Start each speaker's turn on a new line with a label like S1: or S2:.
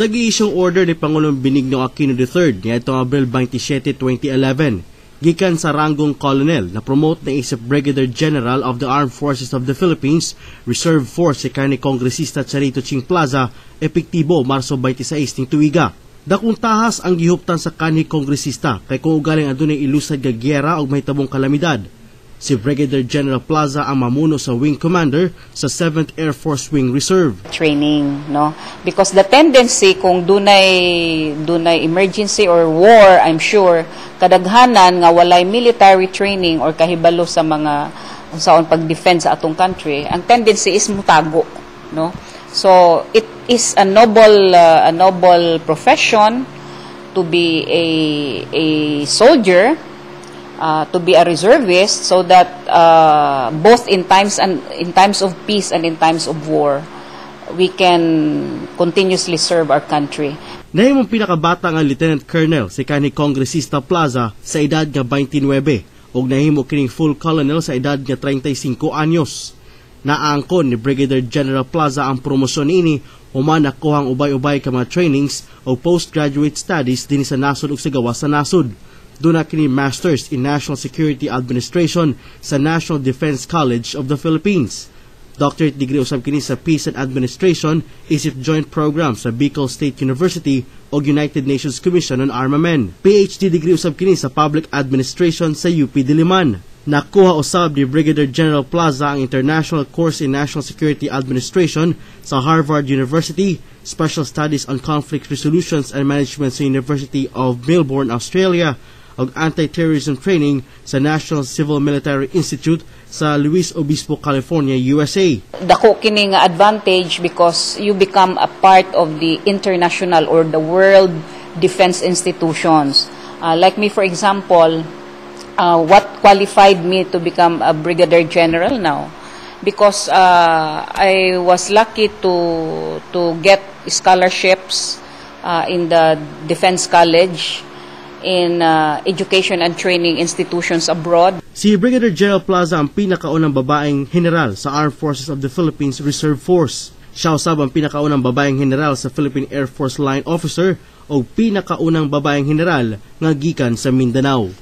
S1: Sa giisyong order ni Pangulong Benigno Aquino III niadtong Abril 27, 2011, gikan sa ranggong colonel na promote na isip Brigadier General of the Armed Forces of the Philippines, Reserve Force si kanhi Kongresista Charito Ching Plaza, epektibo Marso 26 ning tuiga. Dakong tahas ang gihuptan sa kanhi Kongresista kay kung ugaling adunay ilusad nga gyera og mahitabong kalamidad. Si Brigadier General Plaza ang mamuno sa Wing Commander sa 7th Air Force Wing Reserve.
S2: Training, no? Because the tendency kung dunay emergency or war, I'm sure, kadaghanan nga walay military training or kahibalo sa mga unsaon pag-defend sa atong country, ang tendency is mutago, no? So it is a noble profession to be a soldier, to be a reservist, so that both in times of peace and in times of war, we can continuously serve our country.
S1: Nahimong pinakabata nga Lieutenant Colonel si kanhi Kongresista Plaza sa edad nga 29 ug nahimo kining full colonel sa edad nga 35 anyos. Naangkon ni Brigadier General Plaza ang promosyon niini human nakuhang ubay-ubay ka mga trainings o postgraduate studies din sa nasod ug sa gawas sa nasod. Duna kini Masters in National Security Administration sa National Defense College of the Philippines. Doctorate degree usab kini sa Peace and Administration isip joint program sa Bicol State University o United Nations Commission on Armament. PhD degree usab kini sa Public Administration sa UP Diliman. Nakuha usab ni Brigadier General Plaza ang International Course in National Security Administration sa Harvard University, Special Studies on Conflict Resolutions and Management sa University of Melbourne, Australia, ug anti-terrorism training sa National Civil Military Institute sa Luis Obispo, California, USA.
S2: Dako kini nga advantage because you become a part of the international or the world defense institutions. Like me, for example, what qualified me to become a brigadier general now? Because I was lucky to get scholarships in the Defense College, in education and training institutions abroad.
S1: Si Brigadier General Plaza ang pinakaunang babaeng general sa Armed Forces of the Philippines Reserve Force. Siya usab ang pinakaunang babaeng general sa Philippine Air Force Line Officer o pinakaunang babaeng general nga gikan sa Mindanao.